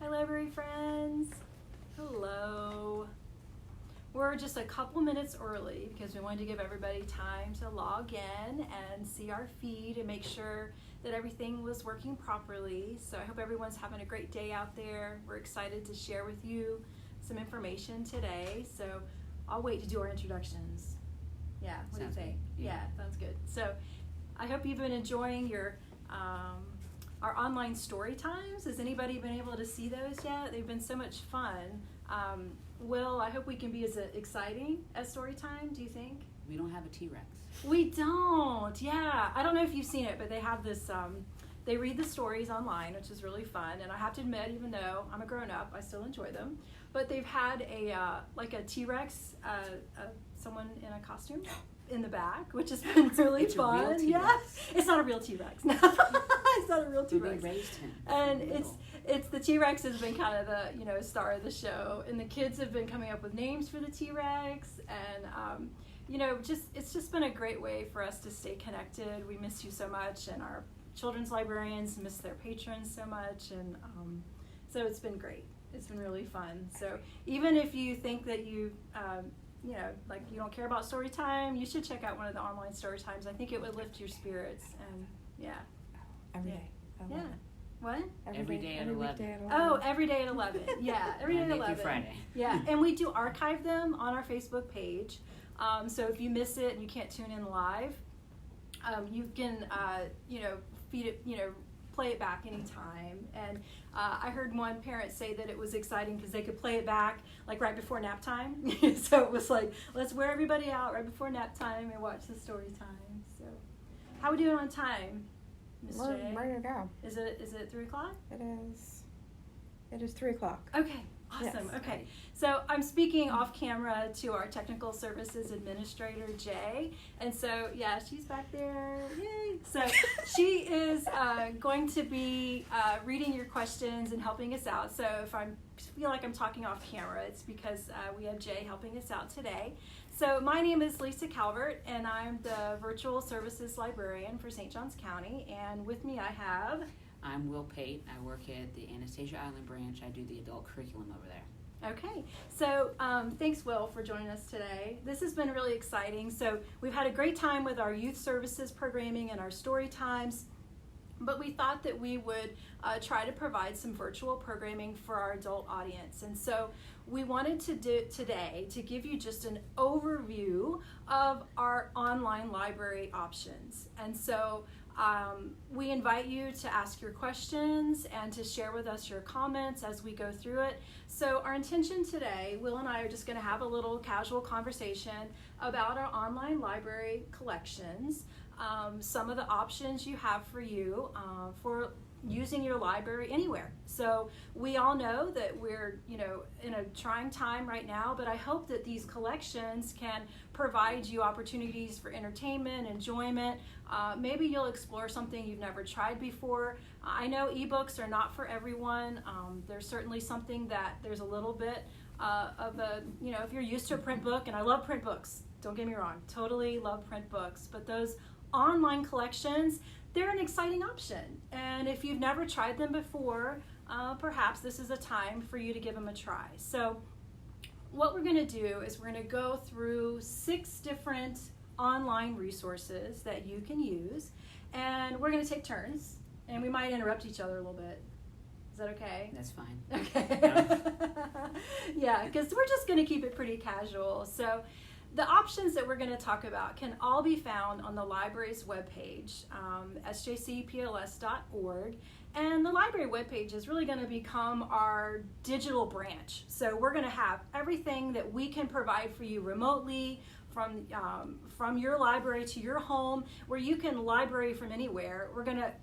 Hi, library friends. Hello. We're just a couple minutes early because we wanted to give everybody time to log in and see our feed and make sure that everything was working properly. So I hope everyone's having a great day out there. We're excited to share with you some information today. So I'll wait to do our introductions. Yeah, what do you think? Yeah, sounds good. So I hope you've been enjoying your our online story times. Has anybody been able to see those yet? They've been so much fun. Will, I hope we can be as exciting as story time, do you think? We don't have a T-Rex. We don't, yeah. I don't know if you've seen it, but they have this, they read the stories online, which is really fun. And I have to admit, even though I'm a grown-up, I still enjoy them. But they've had a, like a T-Rex, someone in a costume in the back, which has been really fun. Yeah, it's not a real T-Rex. No, it's not a real T-Rex. We raised him. And it's the T-Rex has been kind of the star of the show, and the kids have been coming up with names for the T-Rex, and it's just been a great way for us to stay connected. We miss you so much, and our children's librarians miss their patrons so much, and so it's been great. It's been really fun. So even if you think that you like you don't care about story time, you should check out one of the online story times. I think it would lift your spirits, and every day. Yeah. What? Every day at 11. Oh, every day at 11. Yeah, every day at 11. Monday through Friday. Yeah, and we do archive them on our Facebook page. So if you miss it and you can't tune in live, you can feed it, play it back anytime. And I heard one parent say that it was exciting because they could play it back like right before nap time. So it was like, let's wear everybody out right before nap time and watch the story time. So how are we doing on time? We're ready to go. Is it 3 o'clock? It is 3 o'clock. Okay, awesome. Yes. Okay, so I'm speaking off camera to our technical services administrator, Jay, and so yeah, she's back there. Yay! So she is going to be reading your questions and helping us out. So if I feel like I'm talking off camera, it's because we have Jay helping us out today. So my name is Lisa Calvert, and I'm the Virtual Services Librarian for St. Johns County, and with me I have... I'm Will Pate. I work at the Anastasia Island branch. I do the adult curriculum over there. Okay, so thanks, Will, for joining us today. This has been really exciting. So we've had a great time with our youth services programming and our story times, but we thought that we would try to provide some virtual programming for our adult audience. And so we wanted to do today to give you just an overview of our online library options. And so we invite you to ask your questions and to share with us your comments as we go through it. So our intention today, Will and I are just going to have a little casual conversation about our online library collections, some of the options you have for you for using your library anywhere. So we all know that we're in a trying time right now, but I hope that these collections can provide you opportunities for entertainment, enjoyment. Maybe you'll explore something you've never tried before. I know ebooks are not for everyone. There's certainly something that there's a little bit of a, if you're used to a print book, and I love print books, don't get me wrong, totally love print books, but those online collections, they're an exciting option. And if you've never tried them before, perhaps this is a time for you to give them a try. So what we're going to do is we're going to go through 6 different online resources that you can use, and we're going to take turns, and we might interrupt each other a little bit. Is that okay? That's fine. Okay. Yeah, because we're just going to keep it pretty casual. So the options that we're going to talk about can all be found on the library's webpage, SJCPLS.org. And the library webpage is really going to become our digital branch. So we're going to have everything that we can provide for you remotely, from your library to your home, where you can library from anywhere.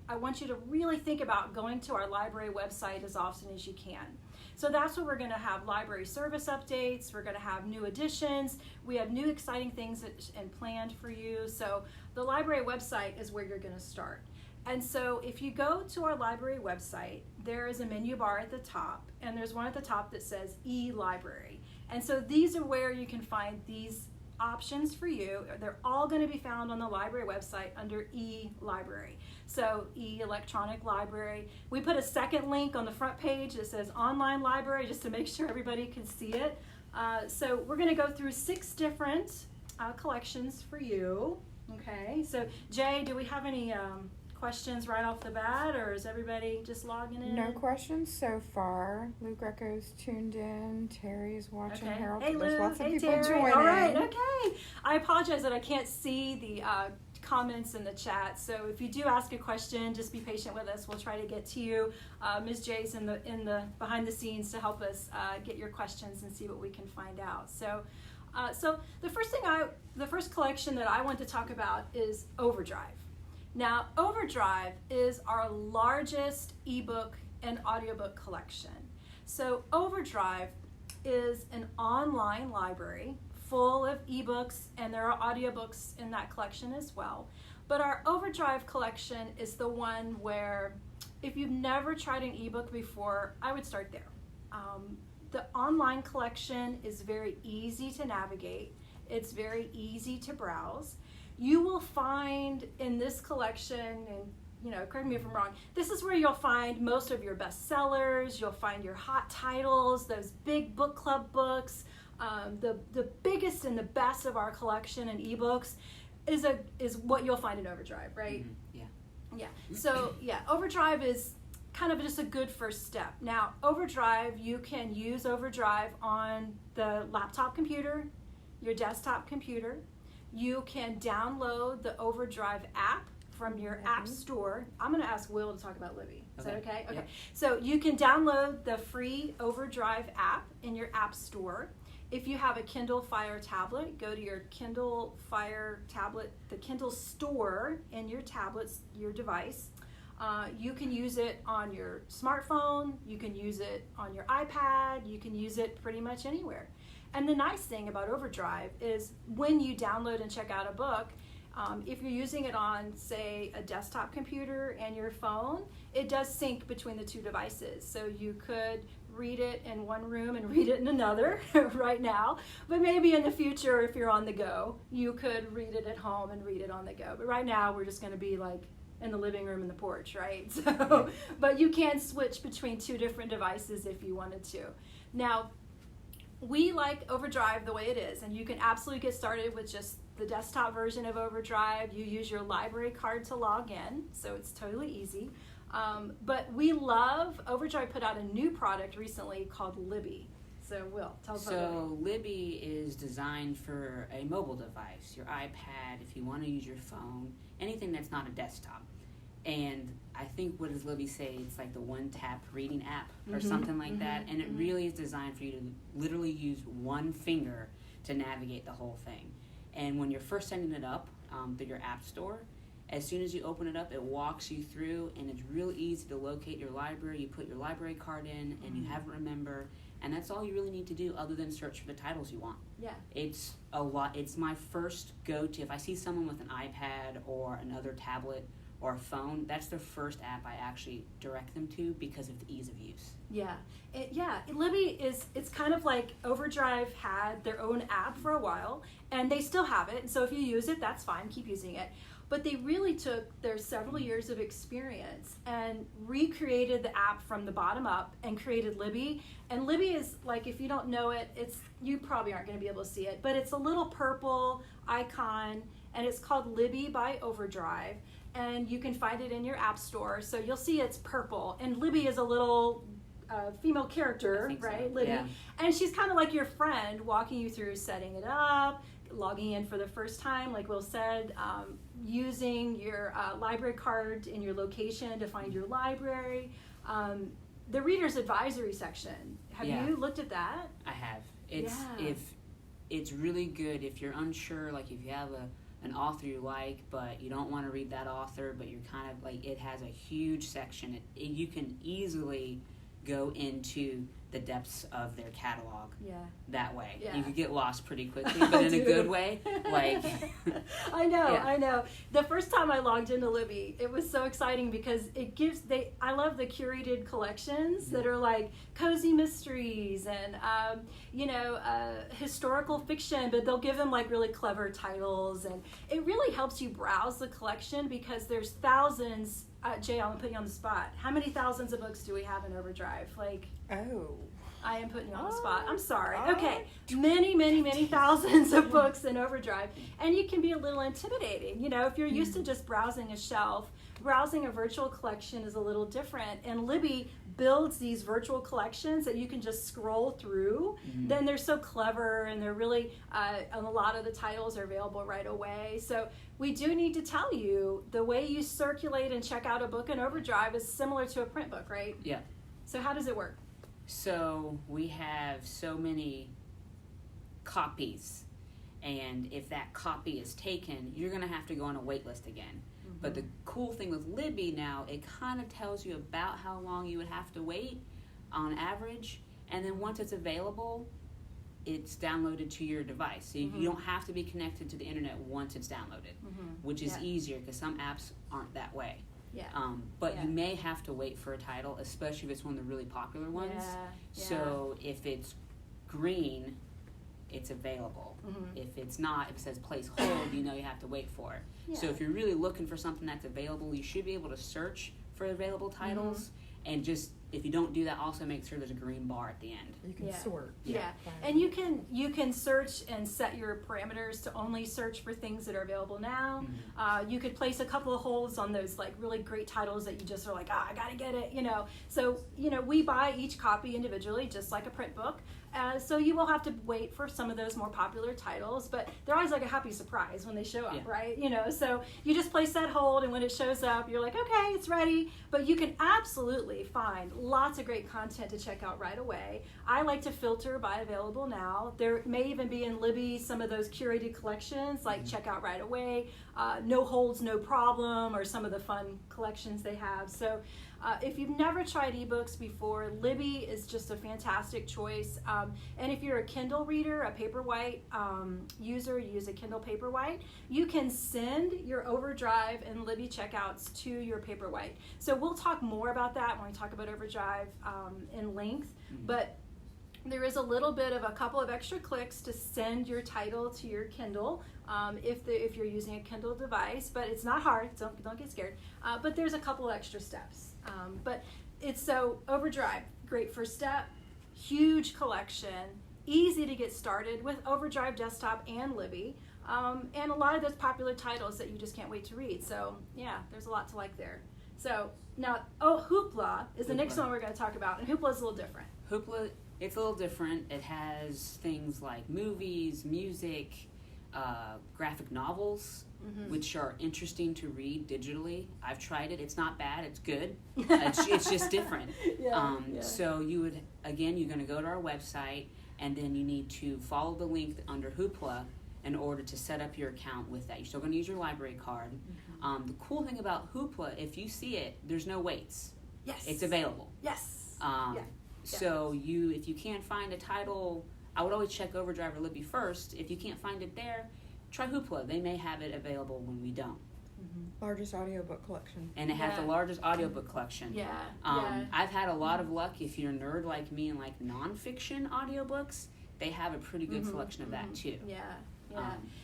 I want you to really think about going to our library website as often as you can. So that's what we're going to have: library service updates. We're going to have new additions. We have new exciting things and planned for you. So the library website is where you're going to start. And so if you go to our library website, there is a menu bar at the top, and there's one at the top that says e-library. And so these are where you can find these options for you. They're all going to be found on the library website under e-library. So electronic library. We put a second link on the front page that says online library just to make sure everybody can see it. So we're going to go through 6 different collections for you. Okay, so Jay, do we have any questions right off the bat, or is everybody just logging in? No questions so far. Lou Greco's tuned in. Terry's watching. Okay. Harold. Hey, There's Lou. lots of Hey, people Terry. joining. All right. Okay. I apologize that I can't see the comments in the chat. So if you do ask a question, just be patient with us. We'll try to get to you. Ms. Jay's in the behind the scenes to help us get your questions and see what we can find out. So the first collection that I want to talk about is Overdrive. Now, Overdrive is our largest ebook and audiobook collection. So Overdrive is an online library full of ebooks, and there are audiobooks in that collection as well. But our Overdrive collection is the one where if you've never tried an ebook before, I would start there. The online collection is very easy to navigate. It's very easy to browse. You will find in this collection, and correct me if I'm wrong, this is where you'll find most of your bestsellers. You'll find your hot titles, those big book club books. The biggest and the best of our collection in ebooks is what you'll find in Overdrive, right? Mm-hmm. Yeah. So Overdrive is kind of just a good first step. Now, Overdrive, you can use Overdrive on the laptop computer, your desktop computer. You can download the Overdrive app from your app store. I'm going to ask Will to talk about Libby. Is that okay? Okay. Yep. So you can download the free Overdrive app in your app store. If you have a Kindle Fire tablet, go to your Kindle Fire tablet, the Kindle store in your tablets, your device. You can use it on your smartphone. You can use it on your iPad. You can use it pretty much anywhere. And the nice thing about Overdrive is when you download and check out a book, if you're using it on, say, a desktop computer and your phone, it does sync between the 2 devices. So you could read it in one room and read it in another right now. But maybe in the future, if you're on the go, you could read it at home and read it on the go. But right now, we're just going to be like in the living room and the porch, right? So, but you can switch between 2 different devices if you wanted to. Now, we like Overdrive the way it is, and you can absolutely get started with just the desktop version of Overdrive. You use your library card to log in, so it's totally easy. But we love, Overdrive put out a new product recently called Libby. So Will, tell us about Libby. So Libby is designed for a mobile device, your iPad, if you want to use your phone, anything that's not a desktop. And I think, what does Libby say? It's like the one-tap reading app or something like that. And it really is designed for you to literally use one finger to navigate the whole thing. And when you're first setting it up through your app store, as soon as you open it up, it walks you through, and it's real easy to locate your library. You put your library card in, and you have it remember, and that's all you really need to do other than search for the titles you want. Yeah. It's a lot. It's my first go-to. If I see someone with an iPad or another tablet or a phone, that's the first app I actually direct them to because of the ease of use. Yeah. Libby it's kind of like Overdrive had their own app for a while, and they still have it. So if you use it, that's fine. Keep using it. But they really took their several years of experience and recreated the app from the bottom up and created Libby. And Libby is like, if you don't know it, you probably aren't going to be able to see it, but it's a little purple icon, and it's called Libby by Overdrive. And you can find it in your app store. So you'll see it's purple. And Libby is a little female character, right? So. Libby. Yeah. And she's kind of like your friend, walking you through setting it up, logging in for the first time, like Will said, using your library card in your location to find your library. The reader's advisory section. Have you looked at that? I have. It's really good if you're unsure, like if you have an author you like, but you don't want to read that author, but you're kind of like, it has a huge section. You can easily go into the depths of their catalog that way. Yeah. You could get lost pretty quickly, but in a good way. Like, I know, yeah. I know. The first time I logged into Libby, it was so exciting because it gives, I love the curated collections that are like cozy mysteries and, historical fiction, but they'll give them like really clever titles, and it really helps you browse the collection because there's thousands. Jay, I'm putting you on the spot. How many thousands of books do we have in Overdrive? Like, I am putting you on the spot. I'm sorry. Okay. Many thousands of books in Overdrive. And it can be a little intimidating. If you're used to just browsing a shelf, browsing a virtual collection is a little different. And Libby builds these virtual collections that you can just scroll through. Then they're so clever, and they're really, a lot of the titles are available right away. So we do need to tell you, the way you circulate and check out a book in Overdrive is similar to a print book, right? Yeah. So how does it work? So we have so many copies, and if that copy is taken, you're going to have to go on a wait list again. But the cool thing with Libby now, it kind of tells you about how long you would have to wait on average, and then once it's available, it's downloaded to your device. So you don't have to be connected to the internet once it's downloaded, which is easier because some apps aren't that way. Yeah. But you may have to wait for a title, especially if it's one of the really popular ones. Yeah. So if it's green, it's available. If it's not, if it says place hold, you have to wait for it. Yeah. So if you're really looking for something that's available, you should be able to search for available titles. And just, if you don't do that, also make sure there's a green bar at the end. You can sort. Yeah. And you can search and set your parameters to only search for things that are available now. You could place a couple of holds on those like really great titles that you just are like, I gotta get it, So, we buy each copy individually, just like a print book. So you will have to wait for some of those more popular titles, but they're always like a happy surprise when they show up, right? So you just place that hold, and when it shows up, you're like, okay, it's ready. But you can absolutely find lots of great content to check out right away. I like to filter by available now. There may even be in Libby some of those curated collections, like check out right away, no holds, no problem, or some of the fun collections they have. So if you've never tried ebooks before, Libby is just a fantastic choice. And if you're a Kindle reader, a Paperwhite user, you use a Kindle Paperwhite, you can send your Overdrive and Libby checkouts to your Paperwhite. So we'll talk more about that when we talk about Overdrive in length. But there is a little bit of a couple of extra clicks to send your title to your Kindle if you're using a Kindle device, but it's not hard, don't get scared. But there's a couple of extra steps. But it's so Overdrive, great first step, huge collection, easy to get started with Overdrive Desktop and Libby, and a lot of those popular titles that you just can't wait to read. So yeah, there's a lot to like there. So now, Hoopla is the next one we're going to talk about, and Hoopla is a little different. Hoopla, it's a little different. It has things like movies, music, graphic novels, which are interesting to read digitally. I've tried it. It's not bad. It's good. It's just different. So you're going to go to our website, and then you need to follow the link under Hoopla in order to set up your account with that. You're still going to use your library card. The cool thing about Hoopla, if you see it, there's no waits. Yes. It's available. Yes. So if you can't find a title, I would always check Overdrive or Libby first. If you can't find it there, try Hoopla. They may have it available when we don't. Largest audiobook collection. And it has the largest audiobook collection. I've had a lot of luck. If you're a nerd like me and like nonfiction audiobooks, they have a pretty good selection of that too.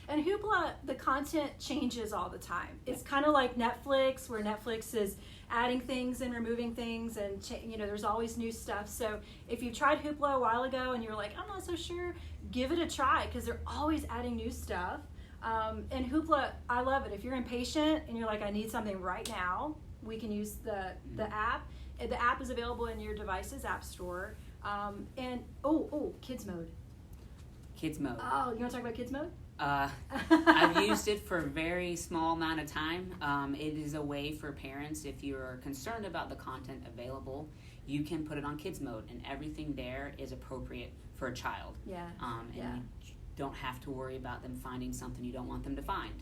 And Hoopla, the content changes all the time. It's kind of like Netflix, where Netflix is adding things and removing things, and there's always new stuff. So if you tried Hoopla a while ago and you're like, I'm not so sure, give it a try, because they're always adding new stuff. And Hoopla, I love it. If you're impatient and you're like, I need something right now, we can use the app. The app is available in your device's app store. And Kids Mode. Kids Mode. Oh, you want to talk about Kids Mode? I've used it for a very small amount of time. It is a way for parents, if you're concerned about the content available, you can put it on Kids Mode, and everything there is appropriate for a child. You don't have to worry about them finding something you don't want them to find.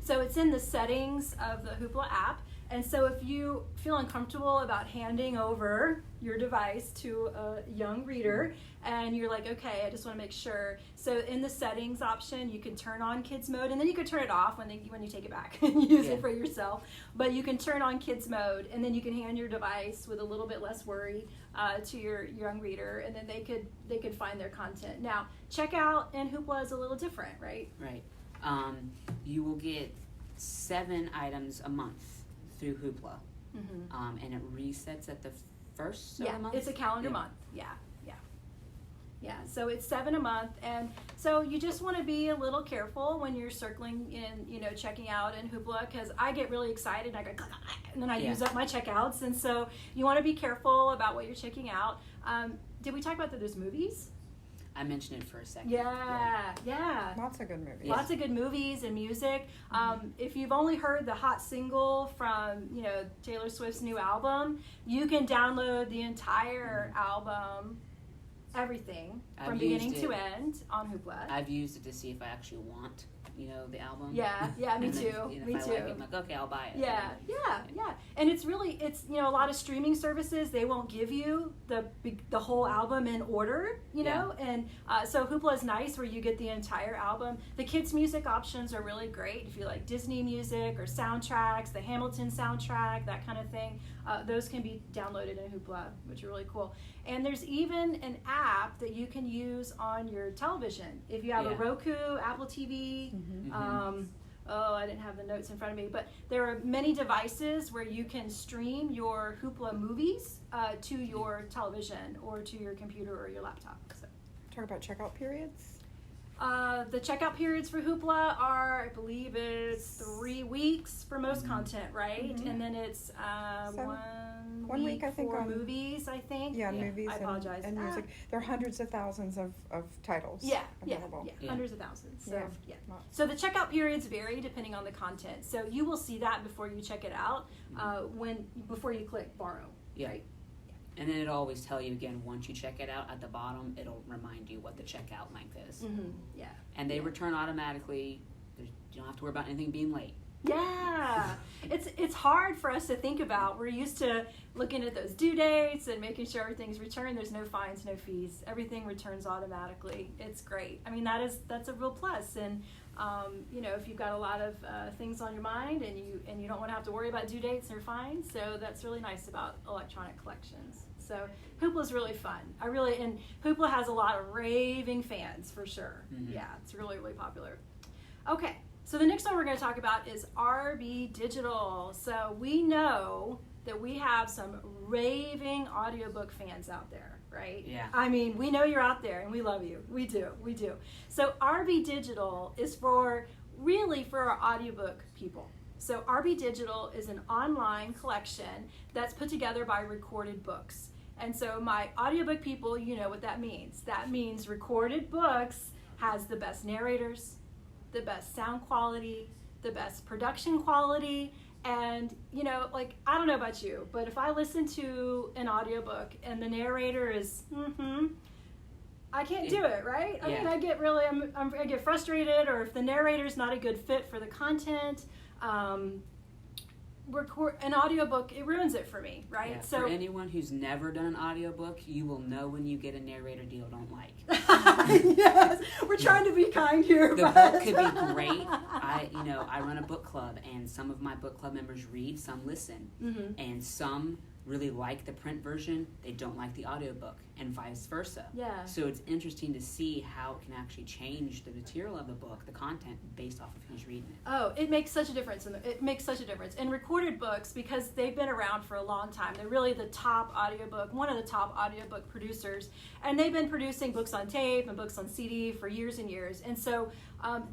So it's in the settings of the Hoopla app. And so if you feel uncomfortable about handing over your device to a young reader and you're like, okay, I just want to make sure. So in the settings option, you can turn on kids mode, and then you can turn it off when you take it back and use it for yourself. But you can turn on kids mode, and then you can hand your device with a little bit less worry to your young reader, and then they could find their content. Now, checkout in Hoopla is a little different, right? Right. You will get 7 items a month through Hoopla, and it resets at the first of the month. It's a calendar month. Yeah, so it's 7 a month, and so you just want to be a little careful when you're circling in, checking out in Hoopla, because I get really excited and I go, and then I use up my checkouts, and so you want to be careful about what you're checking out. Did we talk about that there's movies? I mentioned it for a second. Yeah. Lots of good movies. Lots of good movies and music. If you've only heard the hot single from, Taylor Swift's new album, you can download the entire album, everything, from beginning to end on Hoopla. I've used it to see if I actually want, the album. Yeah, me too. Me if I too. like it, I'm like, okay, I'll buy it. Yeah. And it's a lot of streaming services, they won't give you the whole album in order, and so Hoopla is nice where you get the entire album. The kids' music options are really great if you like Disney music or soundtracks, the Hamilton soundtrack, that kind of thing. Those can be downloaded in Hoopla, which are really cool. And there's even an app that you can use on your television. If you have a Roku, Apple TV, I didn't have the notes in front of me, but there are many devices where you can stream your Hoopla movies to your television or to your computer or your laptop. So. Talk about checkout periods. The checkout periods for Hoopla are, I believe it's 3 weeks for most content, right? And then it's 1 week I think, for movies, I think. Yeah, movies I apologize. And music. There are hundreds of thousands of titles available. Yeah, hundreds of thousands. So, So the checkout periods vary depending on the content. So you will see that before you check it out, before you click borrow, right? And then it'll always tell you again, once you check it out, at the bottom, it'll remind you what the checkout length is. And they return automatically. You don't have to worry about anything being late. Yeah. It's hard for us to think about. We're used to looking at those due dates and making sure everything's returned. There's no fines, no fees. Everything returns automatically. It's great. I mean, that's a real plus. And if you've got a lot of things on your mind and you don't want to have to worry about due dates or fines, so that's really nice about electronic collections. So Hoopla's really fun. And Hoopla has a lot of raving fans for sure. Yeah, it's really, really popular. Okay, so the next one we're going to talk about is RB Digital. So we know that we have some raving audiobook fans out there, right? Yeah. I mean, we know you're out there and we love you. We do. So RB Digital is really for our audiobook people. So RB Digital is an online collection that's put together by Recorded Books. And so my audiobook people, you know what that means. That means Recorded Books has the best narrators, the best sound quality, the best production quality, and I don't know about you, but if I listen to an audiobook and the narrator is I can't do it, right? I mean, I get I get frustrated, or if the narrator's not a good fit for the content, an audiobook, it ruins it for me, right? Yeah, so for anyone who's never done an audiobook, you will know when you get a narrator you don't like. Yes, we're trying to be kind here. The book could be great. I run a book club, and some of my book club members read, some listen, and some really like the print version, they don't like the audiobook, and vice versa. Yeah. So it's interesting to see how it can actually change the material of the book, the content, based off of who's reading it. Oh, it makes such a difference. And Recorded Books, because they've been around for a long time, they're really one of the top audiobook producers, and they've been producing books on tape and books on CD for years and years. And so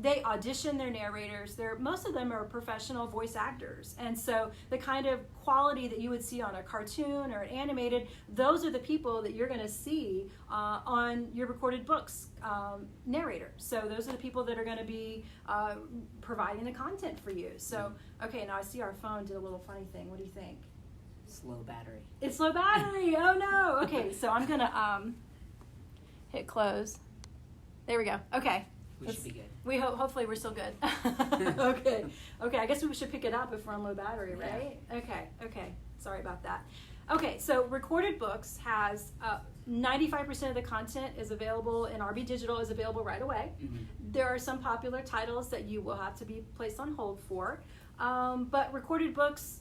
they audition their narrators. Most of them are professional voice actors, and so the kind of quality that you would see on a cartoon or an animated, those are the people that you're going to see on your Recorded Books narrator. So those are the people that are going to be providing the content for you. So, okay, now I see our phone did a little funny thing. What do you think? Slow battery. It's low battery. Oh no. Okay, so I'm going to hit close. There we go. Okay. We should be good. We hopefully we're still good. Okay. Okay, I guess we should pick it up if we're on low battery, right? Yeah. Okay. Sorry about that. Okay, so Recorded Books has 95% of the content is available in RB Digital, is available right away. Mm-hmm. There are some popular titles that you will have to be placed on hold for. But Recorded Books,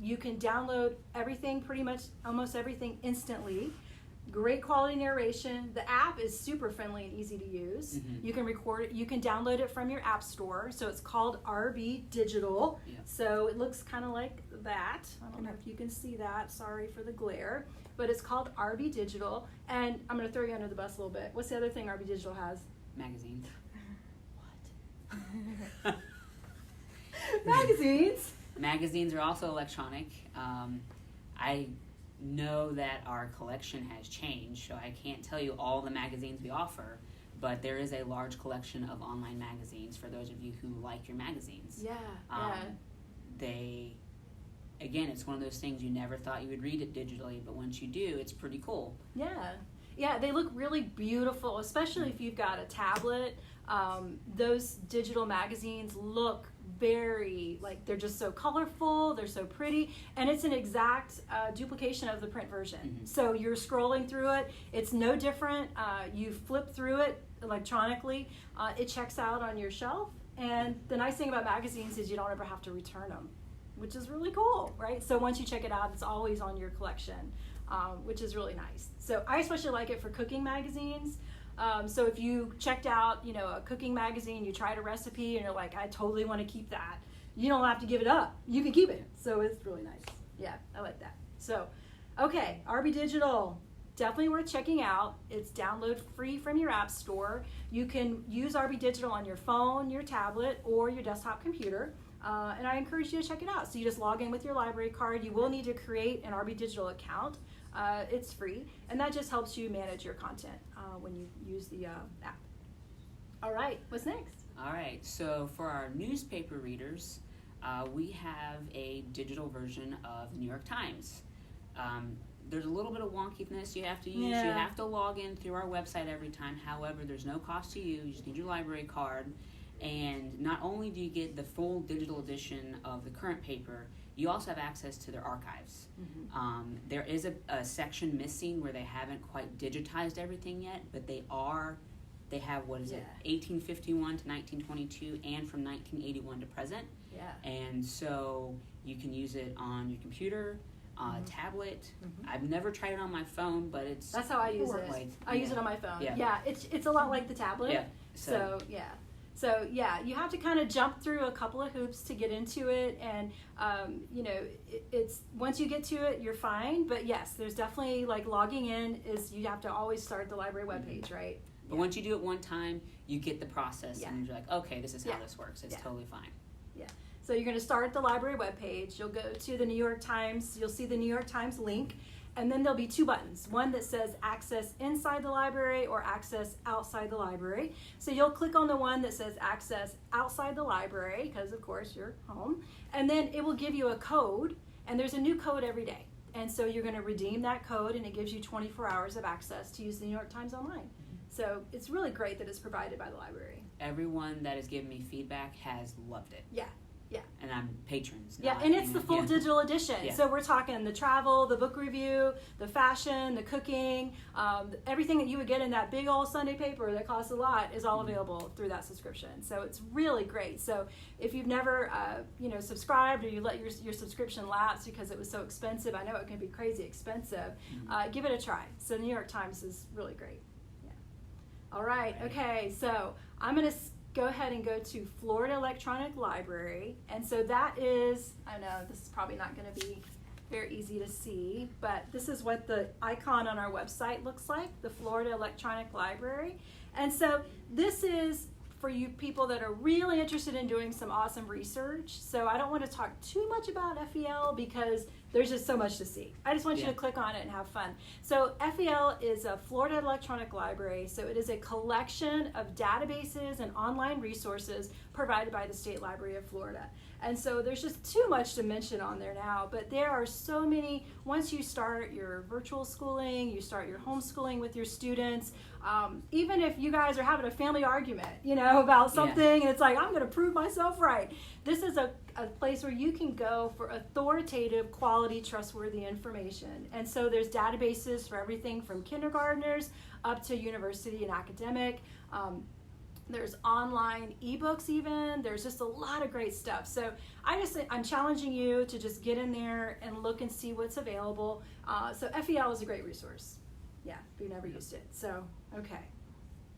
you can download everything, pretty much almost everything instantly. Great quality narration. The app is super friendly and easy to use. Mm-hmm. You can record it. You can download it from your app store. So it's called RB Digital. Yeah. So it looks kind of like that. I don't know if you can see that. Sorry for the glare. But it's called RB Digital. And I'm going to throw you under the bus a little bit. What's the other thing RB Digital has? Magazines. What? Magazines? Magazines are also electronic. I know that our collection has changed, so I can't tell you all the magazines we offer, but there is a large collection of online magazines for those of you who like your magazines. Yeah. Again, it's one of those things you never thought you would read it digitally, but once you do, it's pretty cool. Yeah, they look really beautiful, especially if you've got a tablet. Those digital magazines look very, like, they're just so colorful, they're so pretty, and it's an exact duplication of the print version. Mm-hmm. So you're scrolling through it, it's no different. You flip through it electronically, it checks out on your shelf, and the nice thing about magazines is you don't ever have to return them, which is really cool, right? So once you check it out, it's always on your collection, which is really nice. So I especially like it for cooking magazines. So if you checked out, a cooking magazine, you tried a recipe and you're like, I totally want to keep that. You don't have to give it up. You can keep it. So it's really nice. Yeah, I like that. So, okay, RB Digital, definitely worth checking out. It's download free from your app store. You can use RB Digital on your phone, your tablet, or your desktop computer. And I encourage you to check it out. So you just log in with your library card. You will need to create an RB Digital account. It's free, and that just helps you manage your content when you use the app. All right, what's next? All right, so for our newspaper readers, we have a digital version of the New York Times. There's a little bit of wonkiness you have to use. Yeah. You have to log in through our website every time. However, there's no cost to you. You just need your library card. And not only do you get the full digital edition of the current paper, you also have access to their archives. Mm-hmm. There is a section missing where they haven't quite digitized everything yet, but they have, 1851 to 1922 and from 1981 to present. Yeah. And so you can use it on your computer, tablet. Mm-hmm. I've never tried it on my phone, but that's how I use it. I use it on my phone. Yeah, it's a lot like the tablet. Yeah. So you have to kind of jump through a couple of hoops to get into it, and it's once you get to it, you're fine. But yes, there's definitely, like, logging in is, you have to always start the library webpage, right? But once you do it one time, you get the process, and you're like, okay, this is how this works. It's totally fine. Yeah. So you're going to start the library webpage. You'll go to the New York Times. You'll see the New York Times link. And then there'll be two buttons, one that says access inside the library or access outside the library. So you'll click on the one that says access outside the library, because of course you're home. And then it will give you a code, and there's a new code every day. And so you're going to redeem that code, and it gives you 24 hours of access to use the New York Times online. So it's really great that it's provided by the library. Everyone that has given me feedback has loved it. Yeah. And I'm patrons. Yeah, and it's the full digital edition. Yeah. So we're talking the travel, the book review, the fashion, the cooking, everything that you would get in that big old Sunday paper that costs a lot is all available through that subscription. So it's really great. So if you've never, subscribed, or you let your subscription lapse because it was so expensive, I know it can be crazy expensive, give it a try. So the New York Times is really great. Yeah. All right. Okay. So I'm going to go ahead and go to Florida Electronic Library. And so that is, I know this is probably not going to be very easy to see, but this is what the icon on our website looks like, the Florida Electronic Library. And so this is for you people that are really interested in doing some awesome research. So I don't want to talk too much about FEL because there's just so much to see. I just want you Yeah. to click on it and have fun. So FEL is a Florida Electronic Library. So it is a collection of databases and online resources provided by the State Library of Florida. And so there's just too much to mention on there now, but there are so many. Once you start your virtual schooling, you start your homeschooling with your students, even if you guys are having a family argument, about something, and it's like, I'm going to prove myself right. This is a place where you can go for authoritative, quality, trustworthy information. And so there's databases for everything from kindergartners up to university and academic. There's online ebooks even. There's just a lot of great stuff. So I'm challenging you to just get in there and look and see what's available. So FEL is a great resource. Yeah, if you've never used it. So, okay.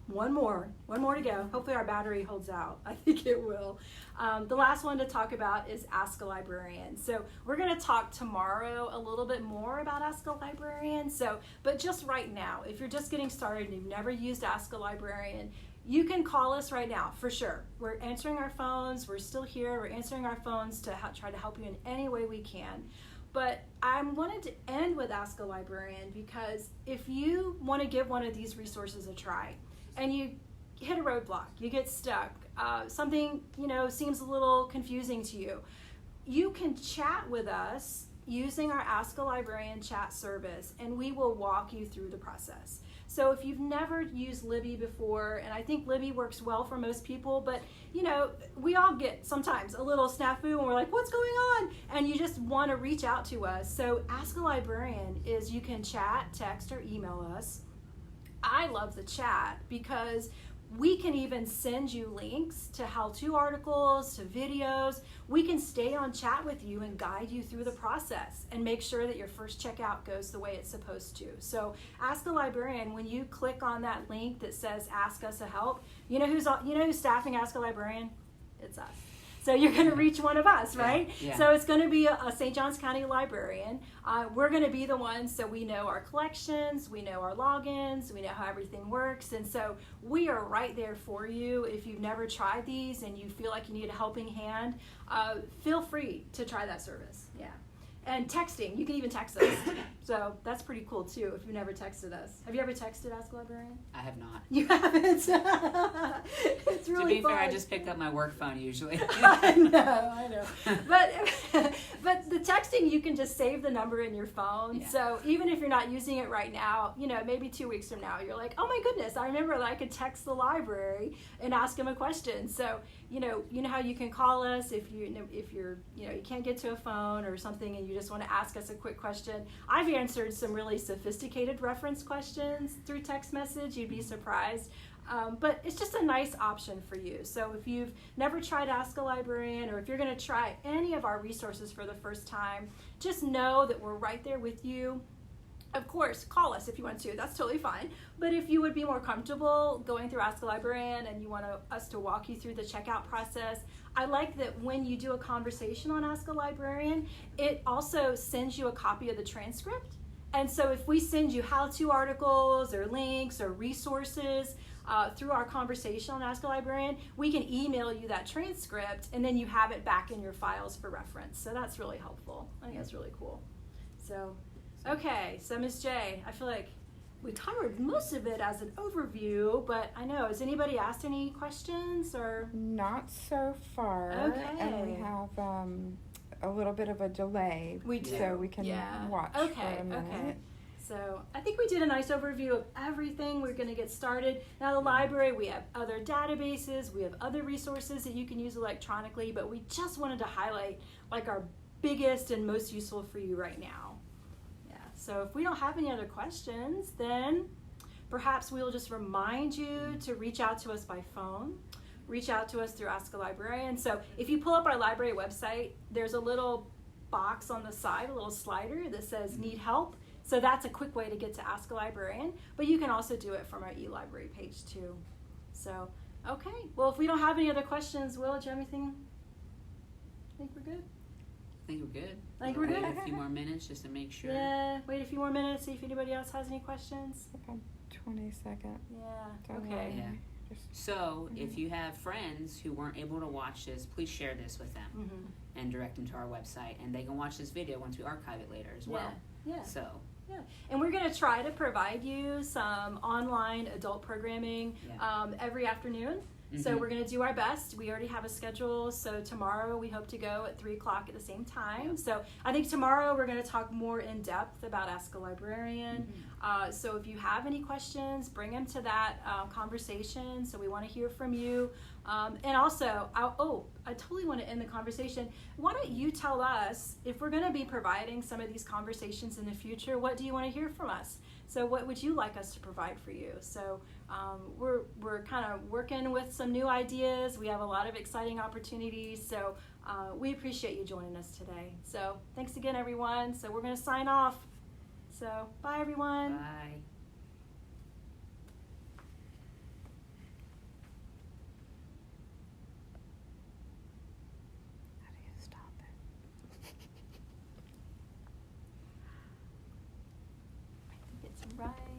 One more to go. Hopefully our battery holds out. I think it will. The last one to talk about is Ask a Librarian. So we're going to talk tomorrow a little bit more about Ask a Librarian. But just right now, if you're just getting started and you've never used Ask a Librarian, you can call us right now, for sure. We're answering our phones. We're still here. We're answering our phones to try to help you in any way we can. But I wanted to end with Ask a Librarian because if you want to give one of these resources a try and you hit a roadblock, you get stuck, something seems a little confusing to you, you can chat with us using our Ask a Librarian chat service, and we will walk you through the process. So if you've never used Libby before, and I think Libby works well for most people, but we all get sometimes a little snafu and we're like, what's going on? And you just want to reach out to us. So Ask a Librarian is you can chat, text, or email us. I love the chat because we can even send you links to how-to articles, to videos. We can stay on chat with you and guide you through the process and make sure that your first checkout goes the way it's supposed to. So Ask a Librarian, when you click on that link that says Ask Us a Help, you know who's staffing Ask a Librarian? It's us. So you're going to reach one of us, right? Yeah. So it's going to be a St. Johns County librarian. We're going to be the ones, so we know our collections, we know our logins, we know how everything works. And so we are right there for you. If you've never tried these and you feel like you need a helping hand, feel free to try that service. Yeah. And texting, you can even text us. So that's pretty cool too if you've never texted us. Have you ever texted Ask a Librarian? I have not. You haven't? It's really To be fun. fair, I just pick up my work phone usually. I know. But the texting, you can just save the number in your phone. Yeah. So even if you're not using it right now, maybe 2 weeks from now, you're like, oh my goodness, I remember that I could text the library and ask them a question. So you know how you can call us if you're you can't get to a phone or something and you just want to ask us a quick question. I've answered some really sophisticated reference questions through text message. You'd be surprised. But it's just a nice option for you. So if you've never tried Ask a Librarian, or if you're going to try any of our resources for the first time, just know that we're right there with you. Of course, call us if you want to. That's totally fine. But if you would be more comfortable going through Ask a Librarian and you want us to walk you through the checkout process, I like that when you do a conversation on Ask a Librarian, it also sends you a copy of the transcript. And so if we send you how-to articles or links or resources through our conversation on Ask a Librarian, we can email you that transcript and then you have it back in your files for reference. So that's really helpful. I think that's really cool. So, okay, so Ms. J, I feel like we covered most of it as an overview, but I know, has anybody asked any questions or? Not so far. Okay. And we have a little bit of a delay. We do. So we can watch for Okay, a minute. okay. So I think we did a nice overview of everything. We're going to get started. Now the library, we have other databases, we have other resources that you can use electronically, but we just wanted to highlight like our biggest and most useful for you right now. Yeah. So if we don't have any other questions, then perhaps we'll just remind you to reach out to us by phone. Reach out to us through Ask a Librarian. So if you pull up our library website, there's a little box on the side, a little slider that says need help. So that's a quick way to get to Ask a Librarian, but you can also do it from our e-library page too. So, okay. Well, if we don't have any other questions, Will, do you have anything? I think we're good. I think we're good. I think we're good. Wait a few more minutes just to make sure. Yeah, wait a few more minutes, see if anybody else has any questions. About 20 seconds. Yeah, Don't okay. worry. Yeah. So if you have friends who weren't able to watch this, please share this with them and direct them to our website, and they can watch this video once we archive it later as well. Yeah. So. Yeah, and we're going to try to provide you some online adult programming every afternoon. So we're going to do our best. We already have a schedule. So tomorrow we hope to go at 3 o'clock at the same time. Yep. So I think tomorrow we're going to talk more in depth about Ask a Librarian. So if you have any questions, bring them to that conversation. So we want to hear from you. And also, I totally want to end the conversation. Why don't you tell us, if we're going to be providing some of these conversations in the future, what do you want to hear from us? So what would you like us to provide for you? So we're kind of working with some new ideas. We have a lot of exciting opportunities. So we appreciate you joining us today. So thanks again, everyone. So we're going to sign off. So bye, everyone. Bye. How do you stop it? I think it's right.